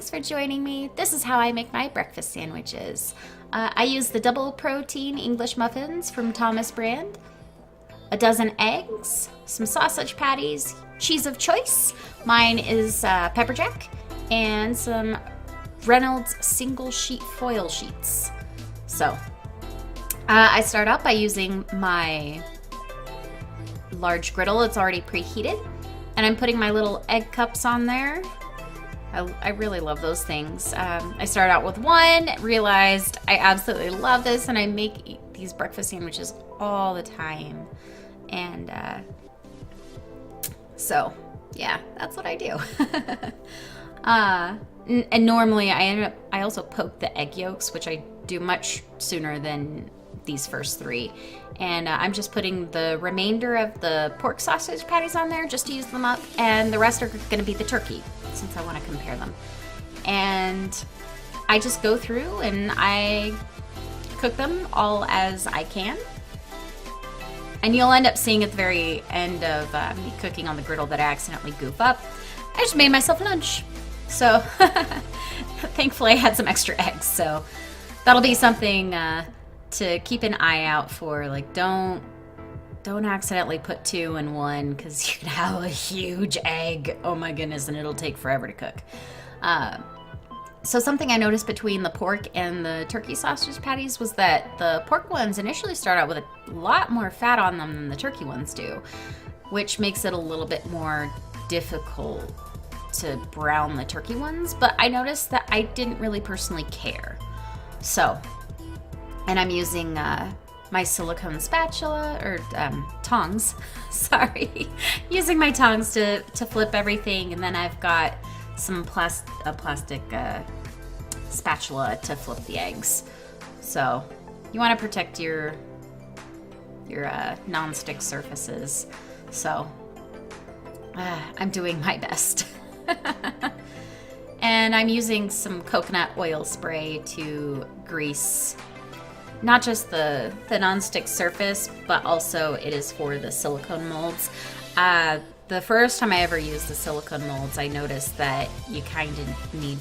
thanks for joining me. This is how I make my breakfast sandwiches. I use the double protein English muffins from Thomas Brand, a dozen eggs, some sausage patties, cheese of choice. Mine is pepper jack, and some Reynolds single sheet foil sheets. So I start out by using my large griddle. It's already preheated, and I'm putting my little egg cups on there. I really love those things. I started out with one, realized I absolutely love this, and I make these breakfast sandwiches all the time. And so yeah, that's what I do. And normally I also poke the egg yolks, which I do much sooner than these first three. And I'm just putting the remainder of the pork sausage patties on there just to use them up, and the rest are going to be the turkey, since I want to compare them. And I just go through and I cook them all as I can. And you'll end up seeing at the very end of me cooking on the griddle that I accidentally goof up. I just made myself lunch. So thankfully I had some extra eggs, so that'll be something to keep an eye out for. Like, don't accidentally put two in one, because you can have a huge egg. Oh my goodness, and it'll take forever to cook. So something I noticed between the pork and the turkey sausage patties was that the pork ones initially start out with a lot more fat on them than the turkey ones do, which makes it a little bit more difficult to brown the turkey ones. But I noticed that I didn't really personally care. So, and I'm using my silicone spatula, or tongs, sorry, using my tongs to flip everything, and then I've got some plastic spatula to flip the eggs. So you want to protect your non-stick surfaces. So I'm doing my best. And I'm using some coconut oil spray to grease not just the non-stick surface, but also it is for the silicone molds. The first time I ever used the silicone molds, I noticed that you kind of need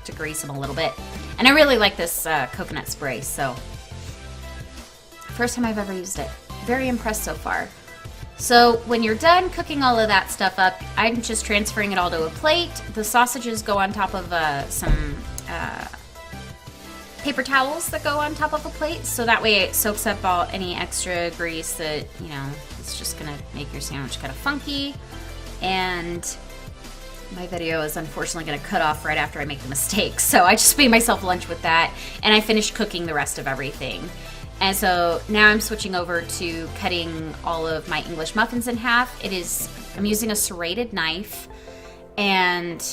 to grease them a little bit. And I really like this coconut spray, so first time I've ever used it. Very impressed so far. So when you're done cooking all of that stuff up, I'm just transferring it all to a plate. The sausages go on top of some paper towels that go on top of a plate, so that way it soaks up all any extra grease that, you know, it's just gonna make your sandwich kind of funky. And my video is unfortunately gonna cut off right after I make the mistake, so I just made myself lunch with that, and I finished cooking the rest of everything. And so now I'm switching over to cutting all of my English muffins in half. I'm using a serrated knife, and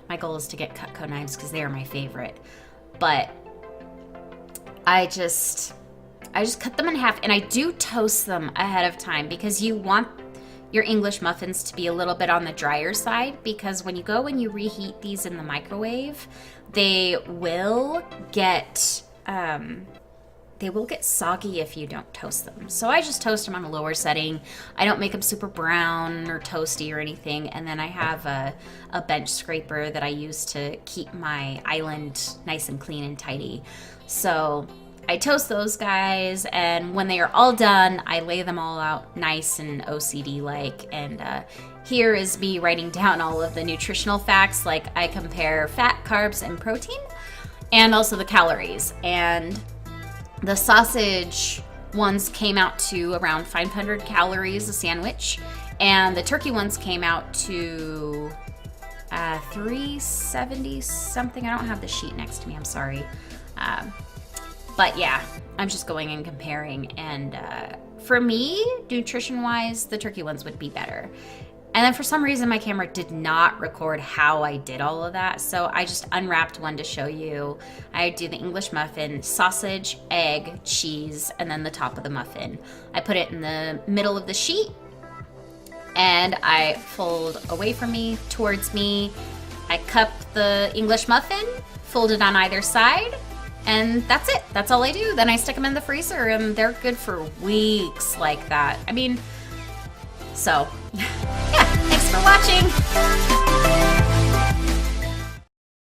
my goal is to get Cutco knives because they are my favorite. But I just cut them in half, and I do toast them ahead of time because you want your English muffins to be a little bit on the drier side, because when you go and you reheat these in the microwave, they will get soggy if you don't toast them. So I just toast them on a lower setting. I don't make them super brown or toasty or anything. And then I have a bench scraper that I use to keep my island nice and clean and tidy. So I toast those guys, and when they are all done, I lay them all out nice and OCD-like. And here is me writing down all of the nutritional facts. Like, I compare fat, carbs, and protein, and also the calories. And the sausage ones came out to around 500 calories a sandwich, and the turkey ones came out to 370 something. I don't have the sheet next to me, I'm sorry. But yeah, I'm just going and comparing, and for me, nutrition-wise, the turkey ones would be better. And then for some reason, my camera did not record how I did all of that, so I just unwrapped one to show you. I do the English muffin, sausage, egg, cheese, and then the top of the muffin. I put it in the middle of the sheet, and I fold away from me, towards me. I cup the English muffin, fold it on either side, and that's it. That's all I do. Then I stick them in the freezer, and they're good for weeks like that. I mean, so yeah, thanks for watching.